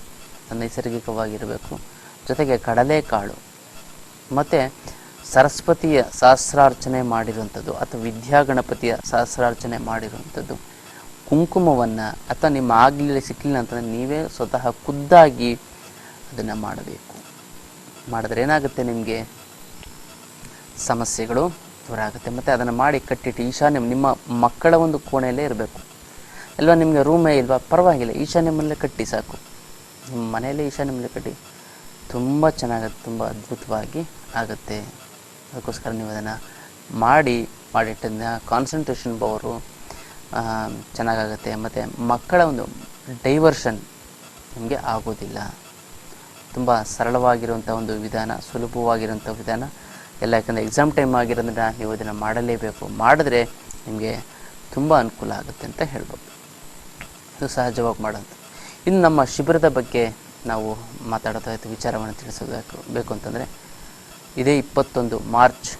ನೈಸರ್ಗಿಕವಾಗಿರಬೇಕು. ಜೊತೆಗೆ ಕಡಲೆಕಾಳು ಮತ್ತು ಸರಸ್ವತಿಯ ಸಹಸ್ರಾರ್ಚನೆ ಮಾಡಿರುವಂಥದ್ದು ಅಥವಾ ವಿದ್ಯಾಗಣಪತಿಯ ಸಹಸ್ರಾರ್ಚನೆ ಮಾಡಿರುವಂಥದ್ದು ಕುಂಕುಮವನ್ನು, ಅಥವಾ ನಿಮ್ಮ ಆಗಲಿ ಸಿಕ್ಕಲಿಲ್ಲ ಅಂತಂದರೆ ನೀವೇ ಸ್ವತಃ ಖುದ್ದಾಗಿ ಅದನ್ನು ಮಾಡಬೇಕು. ಮಾಡಿದ್ರೆ ಏನಾಗುತ್ತೆ, ನಿಮಗೆ ಸಮಸ್ಯೆಗಳು ದೂರ ಆಗುತ್ತೆ. ಮತ್ತು ಅದನ್ನು ಮಾಡಿ ಕಟ್ಟಿಟ್ಟು ಈಶಾನ್ಯ ನಿಮ್ಮ ಮಕ್ಕಳ ಒಂದು ಕೋಣೆಯಲ್ಲೇ ಇರಬೇಕು. ಅಲ್ವಾ, ನಿಮಗೆ ರೂಮೇ ಇಲ್ವಾ, ಪರವಾಗಿಲ್ಲ, ಈಶಾನ್ಯ ಮನೆಯಲ್ಲೇ ಕಟ್ಟಿ ಸಾಕು. ನಿಮ್ಮ ಮನೆಯಲ್ಲೇ ಈಶಾನ್ಯ ಮನೆಯಲ್ಲೇ ಕಟ್ಟಿ, ತುಂಬ ಚೆನ್ನಾಗುತ್ತೆ, ತುಂಬ ಅದ್ಭುತವಾಗಿ ಆಗುತ್ತೆ. ಅದಕ್ಕೋಸ್ಕರ ನೀವು ಅದನ್ನು ಮಾಡಿಟ್ಟಿದ್ದ ಕಾನ್ಸಂಟ್ರೇಷನ್ ಪವರು ಚೆನ್ನಾಗಾಗುತ್ತೆ. ಮತ್ತು ಮಕ್ಕಳ ಒಂದು ಡೈವರ್ಷನ್ ನಿಮಗೆ ಆಗೋದಿಲ್ಲ. ತುಂಬ ಸರಳವಾಗಿರುವಂಥ ಒಂದು ವಿಧಾನ, ಸುಲಭವಾಗಿರುವಂಥ ವಿಧಾನ ಎಲ್ಲ. ಯಾಕಂದರೆ ಎಕ್ಸಾಮ್ ಟೈಮ್ ಆಗಿರೋದ್ರಿಂದ ನೀವು ಇದನ್ನು ಮಾಡಲೇಬೇಕು. ಮಾಡಿದ್ರೆ ನಿಮಗೆ ತುಂಬ ಅನುಕೂಲ ಆಗುತ್ತೆ ಅಂತ ಹೇಳ್ಬೋದು. ಇದು ಸಹಜವಾಗಿ ಮಾಡೋದು. ಇನ್ನು ನಮ್ಮ ಶಿಬಿರದ ಬಗ್ಗೆ ನಾವು ಮಾತಾಡ್ತಾ ಇತ್ತು, ವಿಚಾರವನ್ನು ತಿಳಿಸಬೇಕು ಅಂತಂದರೆ ಇದೇ 21 ಮಾರ್ಚ್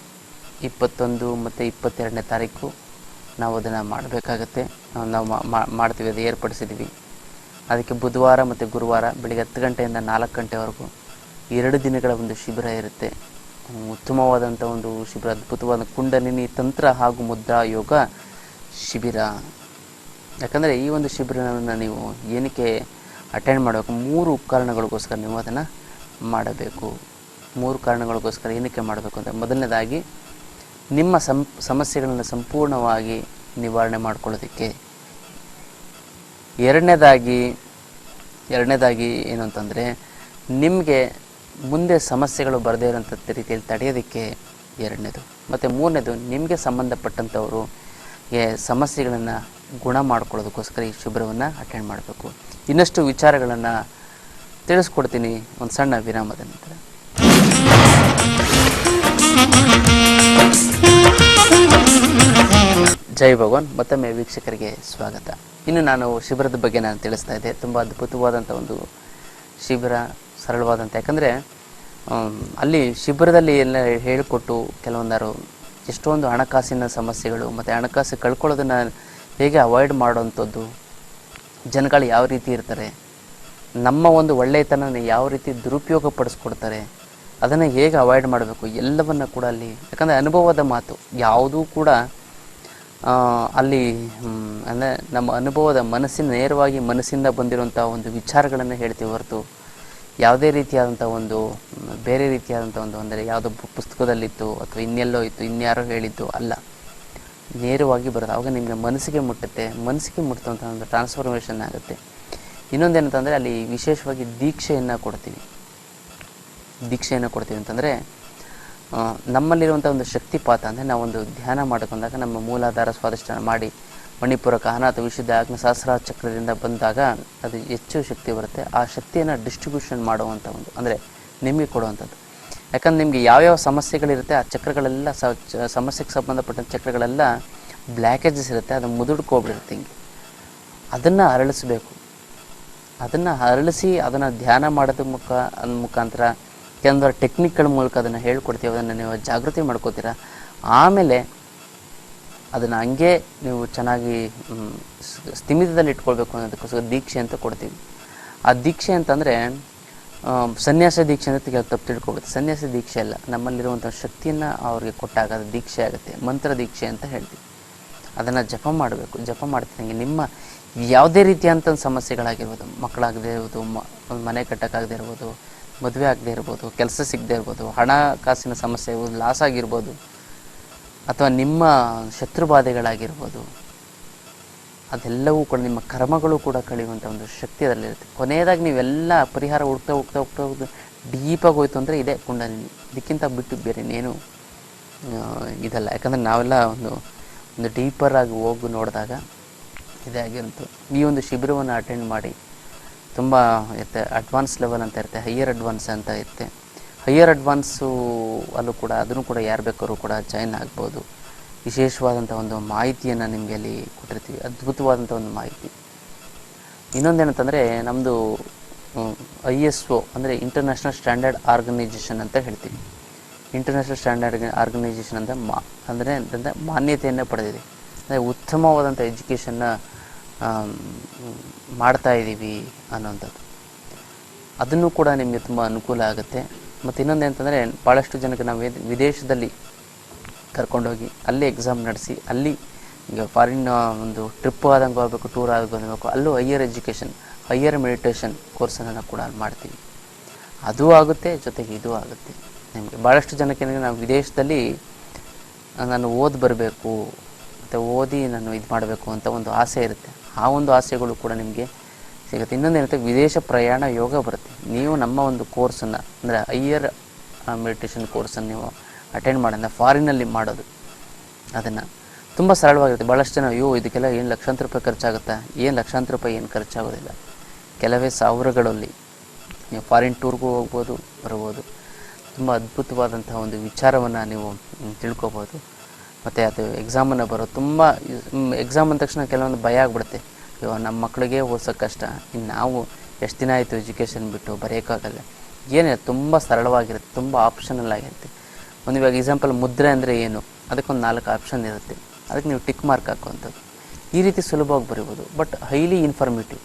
21 ಮತ್ತು 22ನೇ ತಾರೀಕು ನಾವು ಅದನ್ನು ಮಾಡಬೇಕಾಗತ್ತೆ. ನಾವು ಮಾಡ್ತೀವಿ, ಅದು ಏರ್ಪಡಿಸಿದ್ದೀವಿ. ಅದಕ್ಕೆ ಬುಧವಾರ ಮತ್ತು ಗುರುವಾರ ಬೆಳಿಗ್ಗೆ 10 ಗಂಟೆಯಿಂದ 4 ಗಂಟೆವರೆಗೂ 2 ದಿನಗಳ ಒಂದು ಶಿಬಿರ ಇರುತ್ತೆ. ಉತ್ತಮವಾದಂಥ ಒಂದು ಶಿಬಿರ, ಅದ್ಭುತವಾದ ಕುಂಡಲಿನಿ ತಂತ್ರ ಹಾಗೂ ಮುದ್ರಾ ಯೋಗ ಶಿಬಿರ. ಯಾಕಂದರೆ ಈ ಒಂದು ಶಿಬಿರವನ್ನು ನೀವು ಏನಕ್ಕೆ ಅಟೆಂಡ್ ಮಾಡಬೇಕು, 3 ಕಾರಣಗಳಿಗೋಸ್ಕರ ನೀವು ಅದನ್ನು ಮಾಡಬೇಕು. 3 ಕಾರಣಗಳಿಗೋಸ್ಕರ ಏನಕ್ಕೆ ಮಾಡಬೇಕು ಅಂತ, ಮೊದಲನೇದಾಗಿ ನಿಮ್ಮ ಸಮಸ್ಯೆಗಳನ್ನು ಸಂಪೂರ್ಣವಾಗಿ ನಿವಾರಣೆ ಮಾಡ್ಕೊಳ್ಳೋದಕ್ಕೆ. ಎರಡನೇದಾಗಿ ಏನು ಅಂತಂದರೆ ನಿಮಗೆ ಮುಂದೆ ಸಮಸ್ಯೆಗಳು ಬರದೇ ಇರೋಂಥ ರೀತಿಯಲ್ಲಿ ತಡೆಯೋದಕ್ಕೆ ಎರಡನೇದು. ಮತ್ತು ಮೂರನೇದು ನಿಮಗೆ ಸಂಬಂಧಪಟ್ಟಂಥವರು ಸಮಸ್ಯೆಗಳನ್ನು ಗುಣ ಮಾಡ್ಕೊಳ್ಳೋದಕ್ಕೋಸ್ಕರ ಈ ಶಿಬಿರವನ್ನು ಅಟೆಂಡ್ ಮಾಡಬೇಕು. ಇನ್ನಷ್ಟು ವಿಚಾರಗಳನ್ನು ತಿಳಿಸ್ಕೊಡ್ತೀನಿ ಒಂದು ಸಣ್ಣ ವಿರಾಮದ ನಂತರ. ಜೈ ಭಗವಾನ್. ಮತ್ತೊಮ್ಮೆ ವೀಕ್ಷಕರಿಗೆ ಸ್ವಾಗತ. ಇನ್ನು ನಾನು ಶಿಬಿರದ ಬಗ್ಗೆ ತಿಳಿಸ್ತಾ ಇದ್ದೆ. ತುಂಬ ಅದ್ಭುತವಾದಂಥ ಒಂದು ಶಿಬಿರ, ಸರಳವಾದಂಥ. ಯಾಕಂದರೆ ಅಲ್ಲಿ ಶಿಬಿರದಲ್ಲಿ ಎಲ್ಲ ಹೇಳಿಕೊಟ್ಟು ಕೆಲವೊಂದಾರು ಎಷ್ಟೊಂದು ಹಣಕಾಸಿನ ಸಮಸ್ಯೆಗಳು ಮತ್ತು ಹಣಕಾಸು ಕಳ್ಕೊಳ್ಳೋದನ್ನು ಹೇಗೆ ಅವಾಯ್ಡ್ ಮಾಡೋವಂಥದ್ದು, ಜನಗಳು ಯಾವ ರೀತಿ ಇರ್ತಾರೆ, ನಮ್ಮ ಒಂದು ಒಳ್ಳೆಯತನ ಯಾವ ರೀತಿ ದುರುಪಯೋಗ ಪಡಿಸ್ಕೊಡ್ತಾರೆ, ಅದನ್ನು ಹೇಗೆ ಅವಾಯ್ಡ್ ಮಾಡಬೇಕು, ಎಲ್ಲವನ್ನು ಕೂಡ ಅಲ್ಲಿ. ಯಾಕಂದರೆ ಅನುಭವದ ಮಾತು ಯಾವುದೂ ಕೂಡ ಅಲ್ಲಿ ಅಂದರೆ ನಮ್ಮ ಅನುಭವದ ನೇರವಾಗಿ ಮನಸ್ಸಿಂದ ಬಂದಿರುವಂಥ ಒಂದು ವಿಚಾರಗಳನ್ನು ಹೇಳ್ತೀವಿ ಹೊರತು ಯಾವುದೇ ರೀತಿಯಾದಂಥ ಒಂದು ಬೇರೆ ರೀತಿಯಾದಂಥ ಒಂದು ಅಂದರೆ ಯಾವುದೋ ಪುಸ್ತಕದಲ್ಲಿತ್ತು ಅಥವಾ ಇನ್ನೆಲ್ಲೋ ಇತ್ತು, ಇನ್ಯಾರೋ ಹೇಳಿದ್ದು ಅಲ್ಲ, ನೇರವಾಗಿ ಬರೋದು. ಆವಾಗ ನಿಮಗೆ ಮನಸ್ಸಿಗೆ ಮುಟ್ಟುವಂಥ ಒಂದು ಟ್ರಾನ್ಸ್ಫಾರ್ಮೇಷನ್ ಆಗುತ್ತೆ. ಇನ್ನೊಂದೇನಂತಂದರೆ ಅಲ್ಲಿ ವಿಶೇಷವಾಗಿ ದೀಕ್ಷೆಯನ್ನು ಕೊಡ್ತೀವಿ ಅಂತಂದರೆ ನಮ್ಮಲ್ಲಿರುವಂಥ ಒಂದು ಶಕ್ತಿಪಾತ. ಅಂದರೆ ನಾವೊಂದು ಧ್ಯಾನ ಮಾಡಿಕೊಂಡಾಗ ನಮ್ಮ ಮೂಲಾಧಾರ ಸ್ವಾಧಿಷ್ಠಾನ ಮಾಡಿ ಮಣಿಪುರಕ ಅನಾಥ ವಿಶುದ್ಧ ಆಜ್ಞಾ ಸಹಸ್ರಾರ ಚಕ್ರದಿಂದ ಬಂದಾಗ ಅದು ಹೆಚ್ಚು ಶಕ್ತಿ ಬರುತ್ತೆ. ಆ ಶಕ್ತಿಯನ್ನು ಡಿಸ್ಟ್ರಿಬ್ಯೂಷನ್ ಮಾಡುವಂಥ ಒಂದು ಅಂದರೆ ನಿಮಗೆ ಕೊಡುವಂಥದ್ದು. ಯಾಕಂದ್ರೆ ನಿಮಗೆ ಯಾವ್ಯಾವ ಸಮಸ್ಯೆಗಳಿರುತ್ತೆ ಆ ಚಕ್ರಗಳೆಲ್ಲ ಸಮಸ್ಯೆಗೆ ಸಂಬಂಧಪಟ್ಟ ಚಕ್ರಗಳೆಲ್ಲ ಬ್ಲ್ಯಾಕೇಜಸ್ ಇರುತ್ತೆ, ಅದು ಮುದುಡ್ಕೋಬಿಡುತ್ತೆ. ಹಿಂಗೆ ಅದನ್ನು ಅರಳಿಸ್ಬೇಕು. ಅದನ್ನು ಅರಳಿಸಿ ಅದನ್ನು ಧ್ಯಾನ ಮಾಡೋದ್ರ ಮುಖಾಂತರ ಕೆಲವೊಂದು ಟೆಕ್ನಿಕ್ಗಳ ಮೂಲಕ ಅದನ್ನು ಹೇಳ್ಕೊಡ್ತೀವಿ. ಅದನ್ನು ನೀವು ಜಾಗೃತಿ ಮಾಡ್ಕೋತೀರ. ಆಮೇಲೆ ಅದನ್ನು ಹಂಗೆ ನೀವು ಚೆನ್ನಾಗಿ ಸ್ಥಿಮಿತದಲ್ಲಿ ಇಟ್ಕೊಳ್ಬೇಕು ಅನ್ನೋದಕ್ಕೋಸ್ಕರ ದೀಕ್ಷೆ ಅಂತ ಕೊಡ್ತೀವಿ. ಆ ದೀಕ್ಷೆ ಅಂತಂದರೆ ಸನ್ಯಾಸ ದೀಕ್ಷೆ ಅಂತ ತಪ್ಪು ತಿಳ್ಕೊಬೋದು. ಸನ್ಯಾಸ ದೀಕ್ಷೆ ಅಲ್ಲ, ನಮ್ಮಲ್ಲಿರುವಂಥ ಶಕ್ತಿಯನ್ನು ಅವ್ರಿಗೆ ಕೊಟ್ಟಾಗ ಅದು ದೀಕ್ಷೆ ಆಗುತ್ತೆ. ಮಂತ್ರ ದೀಕ್ಷೆ ಅಂತ ಹೇಳ್ತೀವಿ. ಅದನ್ನು ಜಪ ಮಾಡಬೇಕು. ಜಪ ಮಾಡ್ತಿದ್ದಂಗೆ ನಿಮ್ಮ ಯಾವುದೇ ರೀತಿಯಂಥ ಸಮಸ್ಯೆಗಳಾಗಿರ್ಬೋದು, ಮಕ್ಕಳಾಗದೇ ಇರ್ಬೋದು, ಮನೆ ಕಟ್ಟೋಕ್ಕಾಗದೇ ಇರ್ಬೋದು, ಮದುವೆ ಆಗದೆ ಇರ್ಬೋದು, ಕೆಲಸ ಸಿಗದೆ ಇರ್ಬೋದು, ಹಣಕಾಸಿನ ಸಮಸ್ಯೆ ಲಾಸ್ ಆಗಿರ್ಬೋದು, ಅಥವಾ ನಿಮ್ಮ ಶತ್ರುಬಾಧೆಗಳಾಗಿರ್ಬೋದು, ಅದೆಲ್ಲವೂ ಕೂಡ ನಿಮ್ಮ ಕರ್ಮಗಳು ಕೂಡ ಕಳೆಯುವಂಥ ಒಂದು ಶಕ್ತಿ ಅದರಲ್ಲಿರುತ್ತೆ. ಕೊನೆಯದಾಗಿ ನೀವೆಲ್ಲ ಪರಿಹಾರ ಹುಡ್ತಾ ಹೋಗ್ತಾ ಹೋಗ್ತಾ ಹೋಗ್ತಾ ಡೀಪಾಗಿ ಹೋಯ್ತು ಅಂದರೆ ಇದೇ ಕುಂಡಲಿನಿ. ಇದಕ್ಕಿಂತ ಬಿಟ್ಟು ಬೇರೆ ಇನ್ನೇನು ಇದಲ್ಲ. ಯಾಕಂದರೆ ನಾವೆಲ್ಲ ಒಂದು ಡೀಪರಾಗಿ ಹೋಗಿ ನೋಡಿದಾಗ ಇದೇ ಆಗಿರುತ್ತೆ. ಈ ಒಂದು ಶಿಬಿರವನ್ನು ಅಟೆಂಡ್ ಮಾಡಿ ತುಂಬ ಇರುತ್ತೆ. ಅಡ್ವಾನ್ಸ್ ಲೆವೆಲ್ ಅಂತ ಇರುತ್ತೆ, ಹೈಯರ್ ಅಡ್ವಾನ್ಸ್ ಅಂತ ಇರುತ್ತೆ. ಹೈಯರ್ ಅಡ್ವಾನ್ಸು ಅಲ್ಲೂ ಕೂಡ ಅದನ್ನು ಕೂಡ ಯಾರು ಬೇಕಾದ್ರೂ ಕೂಡ ಜಾಯ್ನ್ ಆಗ್ಬೋದು. ವಿಶೇಷವಾದಂಥ ಒಂದು ಮಾಹಿತಿಯನ್ನು ನಿಮಗೆ ಅಲ್ಲಿ ಕೊಟ್ಟಿರ್ತೀವಿ, ಅದ್ಭುತವಾದಂಥ ಒಂದು ಮಾಹಿತಿ. ಇನ್ನೊಂದೇನಂತಂದರೆ ನಮ್ಮದು ISO ಅಂದರೆ ಇಂಟರ್ನ್ಯಾಷನಲ್ ಸ್ಟ್ಯಾಂಡರ್ಡ್ ಆರ್ಗನೈಜೇಷನ್ ಅಂತ ಹೇಳ್ತೀವಿ. ಇಂಟರ್ನ್ಯಾಷನಲ್ ಸ್ಟ್ಯಾಂಡರ್ಡ್ ಆರ್ಗನೈಜೇಷನ್ ಅಂದರೆ ಮಾನ್ಯತೆಯನ್ನು ಪಡೆದಿದೆ. ಅಂದರೆ ಉತ್ತಮವಾದಂಥ ಎಜುಕೇಷನ್ನ ಮಾಡ್ತಾಯಿದ್ದೀವಿ ಅನ್ನೋಂಥದ್ದು. ಅದನ್ನು ಕೂಡ ನಿಮಗೆ ತುಂಬ ಅನುಕೂಲ ಆಗುತ್ತೆ. ಮತ್ತು ಇನ್ನೊಂದೇಂತಂದರೆ ಭಾಳಷ್ಟು ಜನಕ್ಕೆ ನಾವು ವಿದೇಶದಲ್ಲಿ ಕರ್ಕೊಂಡೋಗಿ ಅಲ್ಲಿ ಎಕ್ಸಾಮ್ ನಡೆಸಿ, ಅಲ್ಲಿ ಈಗ ಫಾರಿನ್ ಒಂದು ಟ್ರಿಪ್ ಆದಂಗೆ ಹೋಗಬೇಕು, ಟೂರ್ ಆದಂಗೆ ಹೋಗಬೇಕು, ಅಲ್ಲೂ ಹೈಯರ್ ಎಜುಕೇಷನ್, ಹೈಯರ್ ಮೆಡಿಟೇಷನ್ ಕೋರ್ಸನ್ನು ಕೂಡ ಮಾಡ್ತೀವಿ. ಅದೂ ಆಗುತ್ತೆ, ಜೊತೆಗೆ ಇದೂ ಆಗುತ್ತೆ. ನಿಮಗೆ ಭಾಳಷ್ಟು ಜನಕ್ಕೆ ನಾವು ವಿದೇಶದಲ್ಲಿ ನಾನು ಬರಬೇಕು ಮತ್ತು ಓದಿ ನಾನು ಇದು ಮಾಡಬೇಕು ಅಂತ ಒಂದು ಆಸೆ ಇರುತ್ತೆ. ಆ ಒಂದು ಆಸೆಗಳು ಕೂಡ ನಿಮಗೆ ಸಿಗುತ್ತೆ. ಇನ್ನೊಂದೇನಿರುತ್ತೆ, ವಿದೇಶ ಪ್ರಯಾಣ ಯೋಗ ಬರುತ್ತೆ. ನೀವು ನಮ್ಮ ಒಂದು ಕೋರ್ಸನ್ನು ಅಂದರೆ ಹೈಯರ್ ಮೆಡಿಟೇಷನ್ ಕೋರ್ಸನ್ನು ನೀವು ಅಟೆಂಡ್ ಮಾಡೋಣ ಫಾರಿನಲ್ಲಿ ಮಾಡೋದು, ಅದನ್ನು ತುಂಬ ಸರಳವಾಗಿರುತ್ತೆ. ಭಾಳಷ್ಟು ಜನ ಇದಕ್ಕೆಲ್ಲ ಏನು ಲಕ್ಷಾಂತರ ರೂಪಾಯಿ ಖರ್ಚಾಗುತ್ತಾ? ಏನು ಲಕ್ಷಾಂತರ ರೂಪಾಯಿ ಏನು ಖರ್ಚಾಗೋದಿಲ್ಲ. ಕೆಲವೇ ಸಾವಿರಗಳಲ್ಲಿ ನೀವು ಫಾರಿನ್ ಟೂರ್ಗೂ ಹೋಗ್ಬೋದು, ಬರ್ಬೋದು. ತುಂಬ ಅದ್ಭುತವಾದಂತಹ ಒಂದು ವಿಚಾರವನ್ನು ನೀವು ತಿಳ್ಕೊಬೋದು. ಮತ್ತು ಅದು ಎಕ್ಸಾಮನ್ನು ಬರೋದು ತುಂಬ ಎಕ್ಸಾಮ್ ಅಂದ ತಕ್ಷಣ ಕೆಲವೊಂದು ಭಯ ಆಗಿಬಿಡುತ್ತೆ. ನಮ್ಮ ಮಕ್ಕಳಿಗೆ ಓದ್ಸೋಕ್ಕೆ ಕಷ್ಟ, ಇನ್ನು ನಾವು ಎಷ್ಟು ದಿನ ಆಯಿತು ಎಜುಕೇಷನ್ ಬಿಟ್ಟು ಬರೆಯೋಕ್ಕಾಗಲ್ಲ. ಏನಿಲ್ಲ, ತುಂಬ ಸರಳವಾಗಿರುತ್ತೆ, ತುಂಬ ಆಪ್ಷನಲ್ ಆಗಿರುತ್ತೆ. ಒಂದು ಇವಾಗ ಎಕ್ಸಾಂಪಲ್ ಮುದ್ರೆ ಅಂದರೆ ಏನು, ಅದಕ್ಕೊಂದು 4 ಆಪ್ಷನ್ ಇರುತ್ತೆ. ಅದಕ್ಕೆ ನೀವು ಟಿಕ್ ಮಾರ್ಕ್ ಹಾಕುವಂಥದ್ದು. ಈ ರೀತಿ ಸುಲಭವಾಗಿ ಬರೀಬೋದು. But highly informative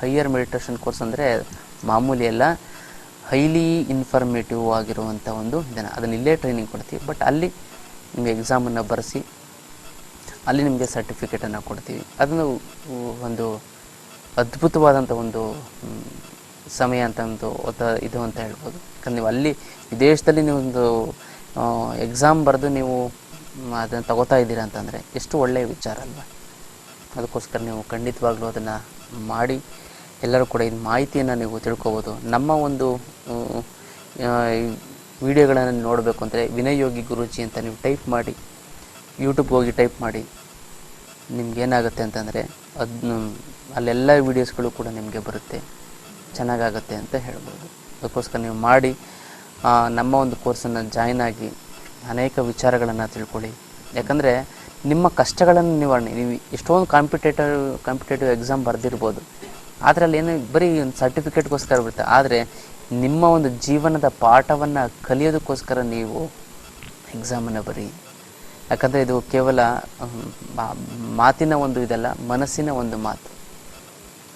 higher meditation course ಅಂದರೆ ಮಾಮೂಲಿ ಎಲ್ಲ, ಹೈಲಿ ಇನ್ಫಾರ್ಮೇಟಿವ್ ಆಗಿರುವಂಥ ಒಂದು ಅದನ್ನು ಇಲ್ಲೇ ಟ್ರೈನಿಂಗ್ ಕೊಡ್ತೀವಿ. ಬಟ್ ಅಲ್ಲಿ ನಿಮಗೆ ಎಕ್ಸಾಮನ್ನು ಬರೆಸಿ ಅಲ್ಲಿ ನಿಮಗೆ ಸರ್ಟಿಫಿಕೇಟನ್ನು ಕೊಡ್ತೀವಿ. ಅದನ್ನು ಒಂದು ಅದ್ಭುತವಾದಂಥ ಒಂದು ಸಮಯ ಅಂತ ಇದು ಅಂತ ಹೇಳ್ಬೋದು. ಯಾಕಂದರೆ ನೀವು ಅಲ್ಲಿ ವಿದೇಶದಲ್ಲಿ ನೀವೊಂದು ಎಕ್ಸಾಮ್ ಬರೆದು ನೀವು ಅದನ್ನು ತಗೋತಾ ಇದ್ದೀರಾ ಅಂತಂದರೆ ಎಷ್ಟು ಒಳ್ಳೆಯ ವಿಚಾರ ಅಲ್ವಾ. ಅದಕ್ಕೋಸ್ಕರ ನೀವು ಖಂಡಿತವಾಗ್ಲೂ ಅದನ್ನು ಮಾಡಿ ಎಲ್ಲರೂ ಕೂಡ ಇದು ಮಾಹಿತಿಯನ್ನು ನೀವು ತಿಳ್ಕೊಬೋದು. ನಮ್ಮ ಒಂದು ವಿಡಿಯೋಗಳನ್ನು ನೋಡಬೇಕು ಅಂದರೆ ವಿನಯ್ ಯೋಗಿ ಗುರೂಜಿ ಅಂತ ನೀವು ಟೈಪ್ ಮಾಡಿ, ಯೂಟ್ಯೂಬ್ಗೆ ಹೋಗಿ ಟೈಪ್ ಮಾಡಿ. ನಿಮ್ಗೇನಾಗುತ್ತೆ ಅಂತಂದರೆ ಅಲ್ಲೆಲ್ಲ ವೀಡಿಯೋಸ್ಗಳು ಕೂಡ ನಿಮಗೆ ಬರುತ್ತೆ, ಚೆನ್ನಾಗಾಗುತ್ತೆ ಅಂತ ಹೇಳ್ಬೋದು. ಅದಕ್ಕೋಸ್ಕರ ನೀವು ಮಾಡಿ ನಮ್ಮ ಒಂದು ಕೋರ್ಸನ್ನು ಜಾಯ್ನ್ ಆಗಿ ಅನೇಕ ವಿಚಾರಗಳನ್ನು ತಿಳ್ಕೊಳ್ಳಿ. ಯಾಕಂದರೆ ನಿಮ್ಮ ಕಷ್ಟಗಳನ್ನು ನಿವಾರಣೆ, ನೀವು ಎಷ್ಟೊಂದು ಕಾಂಪಿಟೇಟಿವ್ ಎಕ್ಸಾಮ್ ಬರೆದಿರ್ಬೋದು, ಆದರೆ ಅಲ್ಲಿ ಏನು ಬರೀ ಒಂದು ಸರ್ಟಿಫಿಕೇಟ್ಗೋಸ್ಕರ ಬರುತ್ತೆ. ಆದರೆ ನಿಮ್ಮ ಒಂದು ಜೀವನದ ಪಾಠವನ್ನು ಕಲಿಯೋದಕ್ಕೋಸ್ಕರ ನೀವು ಎಕ್ಸಾಮನ್ನು ಬರೀ. ಯಾಕಂದರೆ ಇದು ಕೇವಲ ಮಾತಿನ ಒಂದು ಇದಲ್ಲ, ಮನಸ್ಸಿನ ಒಂದು ಮಾತು.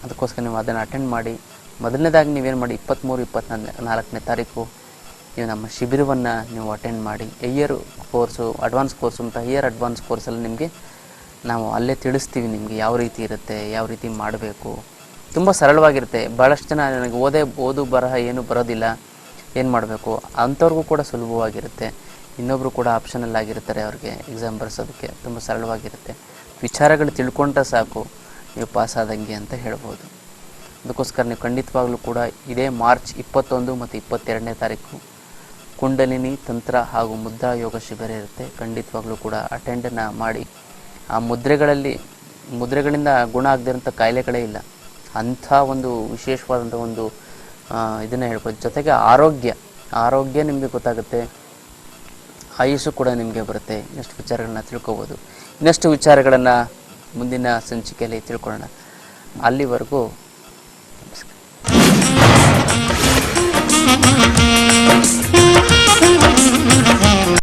ಅದಕ್ಕೋಸ್ಕರ ನೀವು ಅದನ್ನು ಅಟೆಂಡ್ ಮಾಡಿ. ಮೊದಲನೇದಾಗಿ ನೀವೇನು ಮಾಡಿ, 23-24ನೇ ತಾರೀಕು ನೀವು ನಮ್ಮ ಶಿಬಿರವನ್ನು ನೀವು ಅಟೆಂಡ್ ಮಾಡಿ. ಹೈಯರ್ ಕೋರ್ಸು, ಅಡ್ವಾನ್ಸ್ ಕೋರ್ಸು ಮತ್ತು ಹೈಯರ್ ಅಡ್ವಾನ್ಸ್ ಕೋರ್ಸಲ್ಲಿ ನಿಮಗೆ ನಾವು ಅಲ್ಲೇ ತಿಳಿಸ್ತೀವಿ ನಿಮಗೆ ಯಾವ ರೀತಿ ಇರುತ್ತೆ, ಯಾವ ರೀತಿ ಮಾಡಬೇಕು. ತುಂಬ ಸರಳವಾಗಿರುತ್ತೆ. ಭಾಳಷ್ಟು ಜನ ನನಗೆ ಓದು ಬರಹ ಏನು ಬರೋದಿಲ್ಲ, ಏನು ಮಾಡಬೇಕು ಅಂಥವ್ರಿಗೂ ಕೂಡ ಸುಲಭವಾಗಿರುತ್ತೆ. ಇನ್ನೊಬ್ಬರು ಕೂಡ ಆಪ್ಷನಲ್ ಆಗಿರ್ತಾರೆ, ಅವ್ರಿಗೆ ಎಕ್ಸಾಮ್ ಬರೆಸೋದಕ್ಕೆ ತುಂಬ ಸರಳವಾಗಿರುತ್ತೆ. ವಿಚಾರಗಳು ತಿಳ್ಕೊಂಡ್ರೆ ಸಾಕು ನೀವು ಪಾಸಾದಂಗೆ ಅಂತ ಹೇಳ್ಬೋದು. ಅದಕ್ಕೋಸ್ಕರ ನೀವು ಖಂಡಿತವಾಗ್ಲೂ ಕೂಡ ಇದೇ ಮಾರ್ಚ್ 21 ಮತ್ತು 22ನೇ ತಾರೀಕು ಕುಂಡಲಿನಿ ತಂತ್ರ ಹಾಗೂ ಮುದ್ರಾ ಯೋಗ ಶಿಬಿರ ಇರುತ್ತೆ. ಖಂಡಿತವಾಗ್ಲೂ ಕೂಡ ಅಟೆಂಡನ್ನು ಮಾಡಿ. ಆ ಮುದ್ರೆಗಳಿಂದ ಗುಣ ಆಗದಿರೋಂಥ ಕಾಯಿಲೆಗಳೇ ಇಲ್ಲ. ಅಂಥ ಒಂದು ವಿಶೇಷವಾದಂಥ ಒಂದು ಇದನ್ನು ಹೇಳ್ಬೋದು. ಜೊತೆಗೆ ಆರೋಗ್ಯ ನಿಮಗೆ ಗೊತ್ತಾಗುತ್ತೆ, ಆಯುಷು ಕೂಡ ನಿಮಗೆ ಬರುತ್ತೆ. ಇನ್ನಷ್ಟು ವಿಚಾರಗಳನ್ನ ತಿಳ್ಕೊಬೋದು. ಇನ್ನಷ್ಟು ವಿಚಾರಗಳನ್ನು ಮುಂದಿನ ಸಂಚಿಕೆಯಲ್ಲಿ ತಿಳ್ಕೊಳ್ಳೋಣ. ಅಲ್ಲಿವರೆಗೂ ನಮಸ್ಕಾರ.